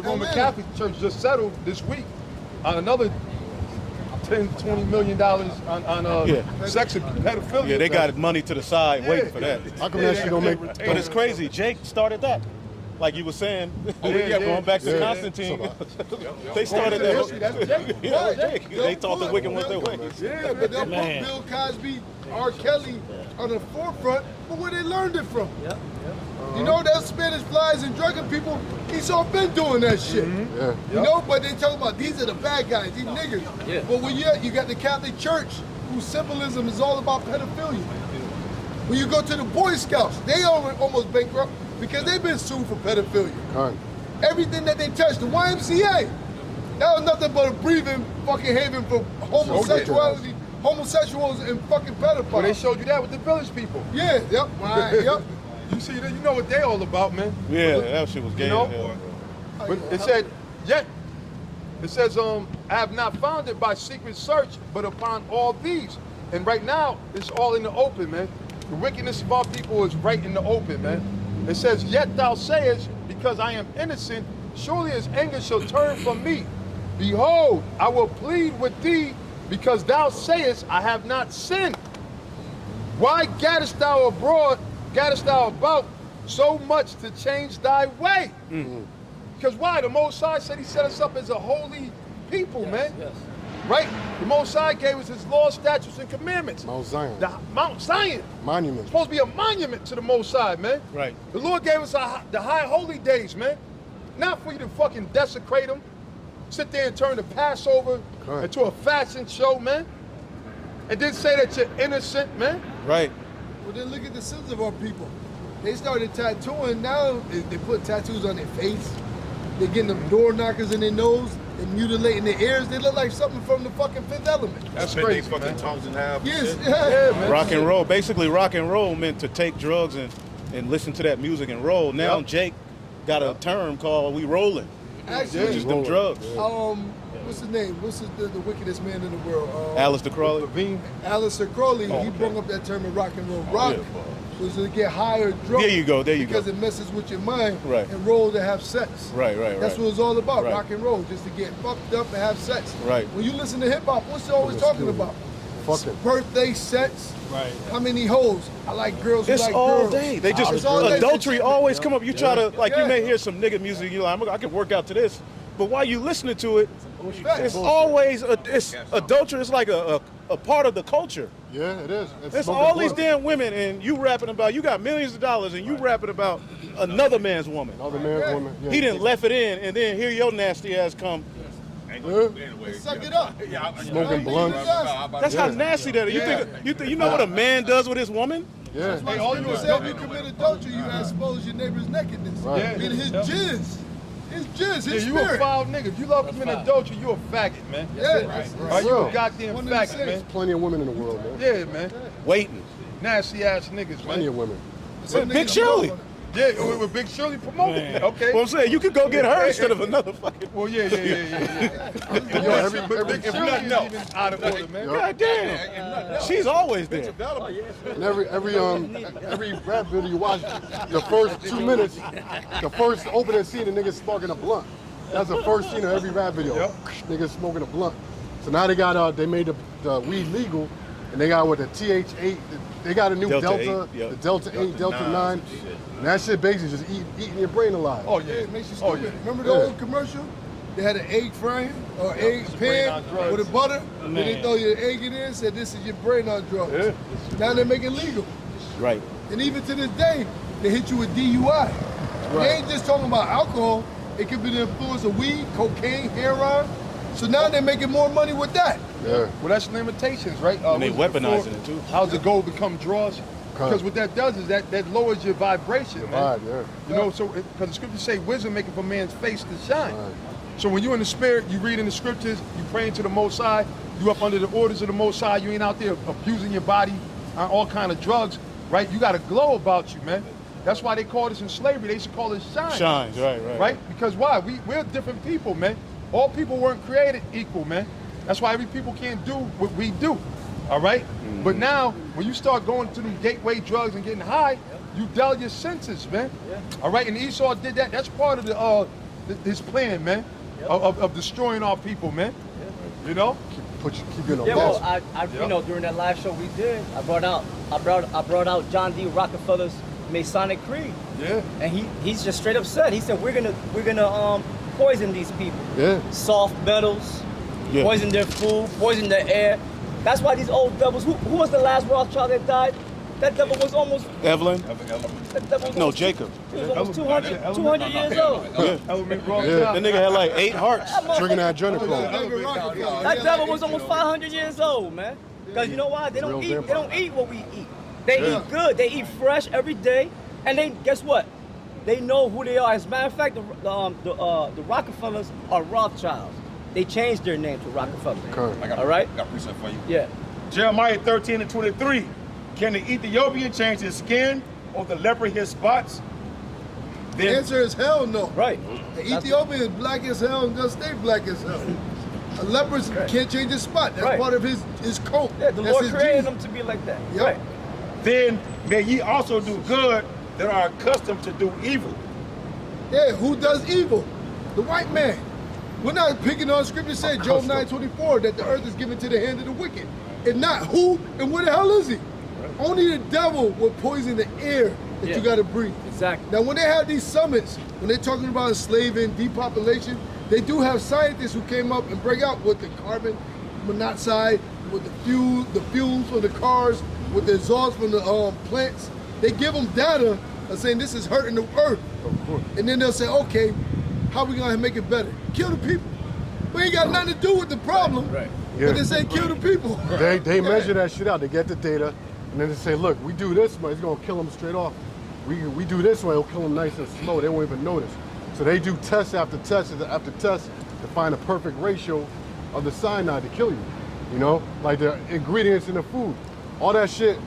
the Roman Catholic Church just settled this week on another $10-20 million on sex and pedophilia. Yeah, they got money to the side waiting for that. How come that shit don't make? But it's crazy. Jake started that. Like you were saying, going back to Constantine, they started that. That's Jake. Yeah, Jake. They taught the wicked ones their ways. Yeah, but they'll put Bill Cosby, R. Kelly on the forefront, but where they learned it from. You know, that Spanish flies and drugging people, he's all been doing that shit. Yeah. You know, but they talk about these are the bad guys, these niggas. Yeah. But when you got the Catholic Church, whose symbolism is all about pedophilia. When you go to the Boy Scouts, they are almost bankrupt because they've been sued for pedophilia. Con. Everything that they touch, the YMCA, that was nothing but a breathing fucking haven for homosexuality, homosexuals and fucking pedophiles. Well, they showed you that with the Village People. Yeah, yep, right, yep. You see that? You know what they all about, man. Yeah, that shit was gay. You know? But it said, yet, it says, I have not found it by secret search, but upon all these. And right now, it's all in the open, man. The wickedness of our people is right in the open, man. It says, yet thou sayest, because I am innocent, surely his anger shall turn from me. Behold, I will plead with thee, because thou sayest, I have not sinned. Why gaddest thou abroad, gaddest thou about so much to change thy way? Because why? The Most High said he set us up as a holy people, man. Yes. Right? The Most High gave us his laws, statutes, and commandments. Mount Zion. Mount Zion. Monument. It's supposed to be a monument to the Most High, man. Right. The Lord gave us the high holy days, man. Not for you to fucking desecrate them. Sit there and turn the Passover into a fashion show, man. And then say that you're innocent, man. Right. Well, then look at the sins of our people. They started tattooing, now they put tattoos on their face. They're getting them door knockers in their nose. They're mutilating their ears. They look like something from the fucking Fifth Element. That's Spit crazy, they fucking man. tongues in half. Yes, Yeah, man. Rock and roll. Basically, rock and roll meant to take drugs and listen to that music and roll. Now Jake got a term called "we rolling," Actually, just them drugs. what's his name? What's the wickedest man in the world? Alistair Crowley. Alistair Crowley, he brought up that term in rock and roll. Rock was to get high or drunk. There you go. Because it messes with your mind. Right. And roll to have sex. Right. That's what it's all about, Right. rock and roll, just to get fucked up and have sex. Right. When you listen to hip hop, what's it always talking about? Fucking. Birthday sex. Right. How many hoes? I like girls who It's like all girls. day. They just It's all day. adultery always come up. You try to you Yeah. may hear some nigga music. You like I can work out to this, but while you listening to it, Facts. it's always it's adultery. It's like a part of the culture. Yeah, it is. It's smoking all these blunt. damn women, and you rapping about you got millions of dollars, and you rapping about another man's woman. Other man's woman. Yeah. He didn't left it in, and then here your nasty ass come. Anyway, Suck it up. Smoking blunts. That's how nasty that is. You know what a man does with his woman? Yeah. Hey, all you say if you commit adultery, you expose your neighbor's nakedness. Right. I mean, his jizz. His jizz, his Yeah, you a spirit. foul nigga. If you love committing adultery, you a faggot, man. Yeah. Right, you Real. a goddamn One of them faggot, six. man. Plenty of women in the world, man. Yeah, man. Waiting. Nasty ass niggas, Plenty man. of women. Some Big niggas Shirley. love Yeah, with Big Shirley promoting it. Okay. Well, I'm saying you could go get her instead of another fucking. Well, yeah. Yo, every Big Shirley is even out of order, man. God damn. She's always there. and every rap video you watch, the first 2 minutes, the first opening scene, the niggas smoking a blunt. That's the first scene of every rap video. Yep. Niggas smoking a blunt. So now they made the weed legal, and they got with the TH8. They got a new Delta Delta, 8, yep. the Delta 8, Delta 9. And that shit basically just eating your brain alive. Oh, Yeah, yeah. it makes you Oh, stupid. yeah. Remember the old commercial? They had an egg frying or egg pan on drugs. with a butter. And they throw your egg in there and said, this is your brain on drugs. Yeah. Now they make it legal. Right. And even to this day, they hit you with DUI. They ain't just talking about alcohol. It could be the influence of weed, cocaine, heroin. So now they're making more money with that. Yeah. Well, that's limitations, right? And they what was weaponizing before? it, too. How's the gold become draws? Because what that does is that lowers your vibration, man. Vibe, yeah. You know, so because the scriptures say wisdom maketh a man's face to shine. Right. So when you're in the spirit, you read in the scriptures, you praying to the Most High, you up under the orders of the Most High, you ain't out there abusing your body on all kind of drugs, right? You got a glow about you, man. That's why they called us in slavery. They used to call us shine. Shines, right. Right? Because why? We're different people, man. All people weren't created equal, man. That's why every people can't do what we do. All right? But now, when you start going to them gateway drugs and getting high, you dull your senses, man. All right? And Esau did that. That's part of his plan, man, of destroying our people, man. You know? Keep you in a Yeah, box. well, you know, during that live show we did, I brought out John D. Rockefeller's Masonic Creed, Yeah. and he's just straight up said, he said we're gonna poison these people, Yeah. soft metals, Yeah. poison their food, poison their air. That's why these old devils. Who was the last Rothschild that died? That devil was almost. Evelyn? That devil was No, almost, Jacob. He was almost 200 years old. Element Yeah. That nigga had like 8 hearts. Drinking that Adrenochrome. David Rockefeller. That devil was almost 500 years old, man. Because you know why? They don't Real eat. They vampire. don't eat what we eat. They Yeah. eat good. They eat fresh every day, and they guess what? They know who they are. As a matter of fact, the Rockefellers are Rothschilds. They changed their name to Rockefeller. Okay. All right? Got a precept for you. Yeah. Jeremiah 13:23. Can the Ethiopian change his skin or the leper his spots? The Then answer is hell no. Right. The Ethiopian is black as hell and gonna stay black as hell. A leper can't change his spot. That's Right. part of his coat. Yeah. The That's Lord his created genes. them to be like that. Yep. Right. then may ye also do good that are accustomed to do evil. Yeah, who does evil? The white man. We're not picking on scripture said Job 9:24 that the earth is given to the hand of the wicked. And not who and where the hell is he? Only the devil will poison the air that Yeah. you gotta breathe. Exactly. Now when they have these summits, when they're talking about enslaving, depopulation, they do have scientists who came up and bring out with the carbon monoxide, with the fumes from the cars, with the exhaust from the plants. They give them data of saying this is hurting the earth. Of course. And then they'll say, okay, how we gonna make it better? Kill the people. We ain't got nothing to do with the problem. Right. Yeah. But they say kill the people. They measure that shit out. They get the data, and then they say, look, we do this way, it's gonna kill them straight off. We do this way, it'll kill them nice and slow. They won't even notice. So they do test after test after test to find a perfect ratio of the cyanide to kill you. You know, like the ingredients in the food. All that shit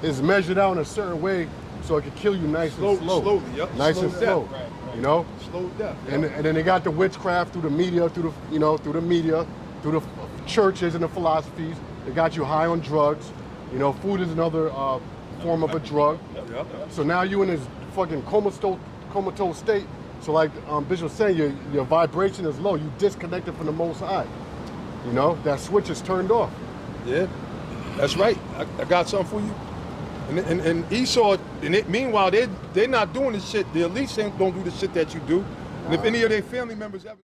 is measured out in a certain way so it can kill you nice and slow. Slowly, yep. Nice Slow and death. slow. You know? Slow death. And then they got the witchcraft through the media, through the churches and the philosophies. They got you high on drugs. You know, food is another form of a drug. Yep. So now you in this fucking comatose state. So like Bishop was saying, your vibration is low. You disconnected from the Most High. You know, that switch is turned off. Yeah, that's right. I got something for you. And Esau, meanwhile, they're not doing this shit. The elites don't do the shit that you do. And if any of their family members ever